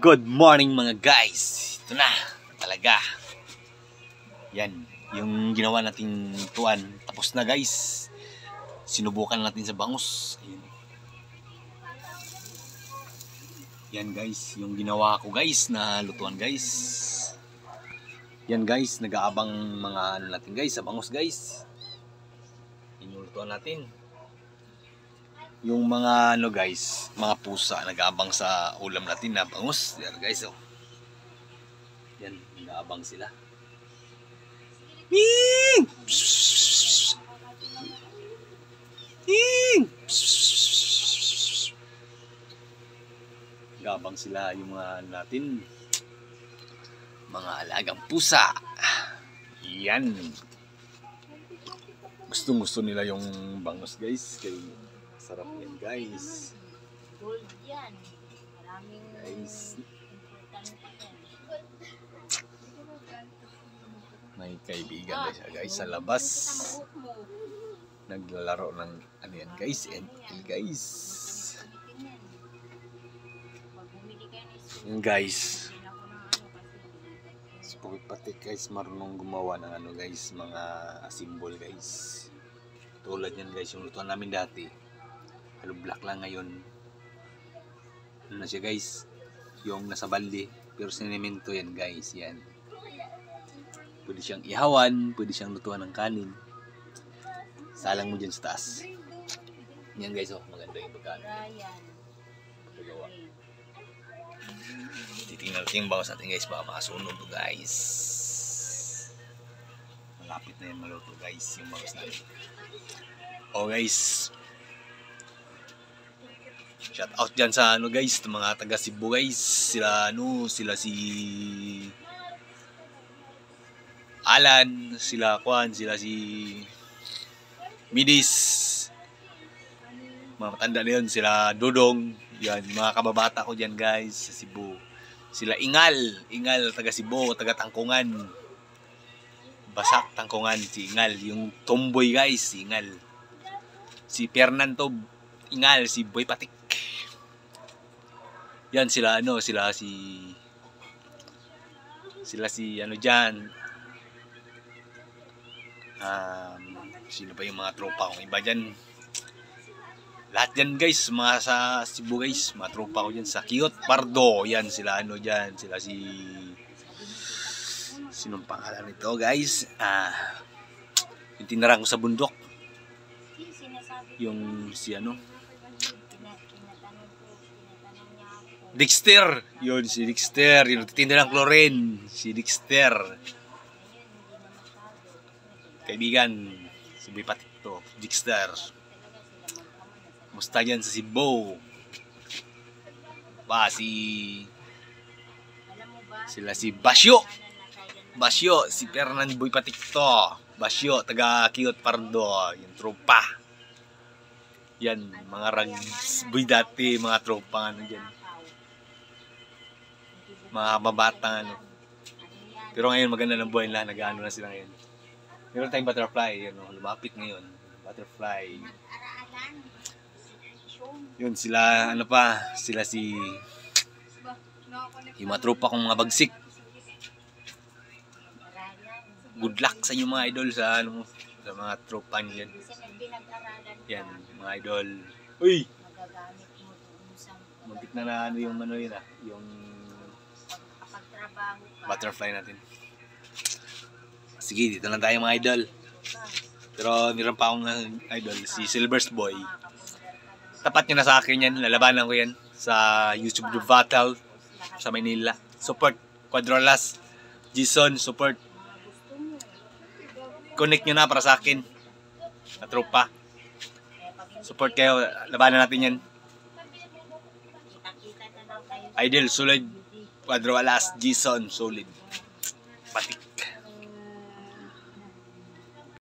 Good morning mga guys. Ito na talaga. Yan, yung ginawa nating tuwan tapos na guys. Sinubukan natin sa bangus. Ayun. Yan guys, yung ginawa ko guys na lutuan guys. Yan guys, nag-aabang mga ano natin guys sa bangus guys. Inulutuan natin. Yung mga ano guys, mga pusa nag-aabang sa ulam natin na bangus. Yan guys, oh. Yan, nag-aabang sila. Ying! Ying! Nag-aabang sila yung mga natin, mga alagang pusa. Yan. Gustong-gusto nila yung bangus guys. Kaya sarap yan guys. Gold yan. Maraming Guys, may kaibigan na siya guys sa labas. Naglalaro ng ano yan guys, ML guys. Yung guys, si Pati guys marunong gumawa ng ano guys, mga symbol guys. Tulad yan guys, yung lutuan namin dati. Halo black lang ngayon. Ano na siya guys, yung nasa balde, pero sinemento yan guys, yan. Pwede siyang ihawan, pwede siyang lutuan ng kanin. Salang mo dyan sa taas. Yan guys, oh, maganda yung pagkain. Pagawa. Titingnan natin yung bangus natin guys, baka makasunog to guys. Malapit na yan maluto guys, yung bangus natin. Oh guys, shout out dyan sa ano guys, mga taga Cebu guys. Sila ano, sila si Alan, sila Juan, sila si Midis. Mga matanda na yun, sila Dodong. Yan, mga kababata ko dyan guys sa Cebu. Sila Ingal, taga Cebu, taga Tangkungan. Basak, Tangkungan, si Ingal. Yung tomboy guys, si Ingal. Si Fernando Ingal, si Boy Patik. Yan sila ano, sila si ano dyan. Sino pa yung mga tropa kong iba dyan. Lahat dyan guys, mga sa Cebu guys, mga tropa ko dyan sa Kiyot Pardo. Yan sila ano dyan, sila si sinong pangalan nito guys, yung tinarang ko sa bundok, yung si ano, Dexter. Yun si Dexter, yung nagtitinda ng chlorine, si Dexter. Kaibigan, si Bipatik to, Dexter. Musta yan sa Cebu? Ba, sila si Basyo, si Fernand Boy Patik to. Basyo, taga Kiyot Pardo, yung tropa. Yan, mga rags boy dati, mga tropa ano dyan. Mga mabatang ano. Pero ngayon maganda ng buhay nila, nag-ano na sila ngayon. Meron tayong butterfly, yun, lumapit ngayon. Butterfly. Yun sila, ano pa, sila si yung mga tropa kong mga bagsik. Good luck sa inyo mga idol sa ano, sa mga tropa niyo yan. Yan, mga idol. Uy! Muntik na ano yung ano yun yung butterfly natin. Sige, dito lang tayo mga idol. Pero meron pa akong idol, si Silver's Boy. Tapat nyo na sa akin yan, lalabanan ko yan sa YouTube Battle sa Manila. Support Quadrolas, Jason, support. Connect nyo na para sa akin na tropa. Support kayo, labanan natin yan. Idol, solid, Quadrolas, Jason, solid. Patik.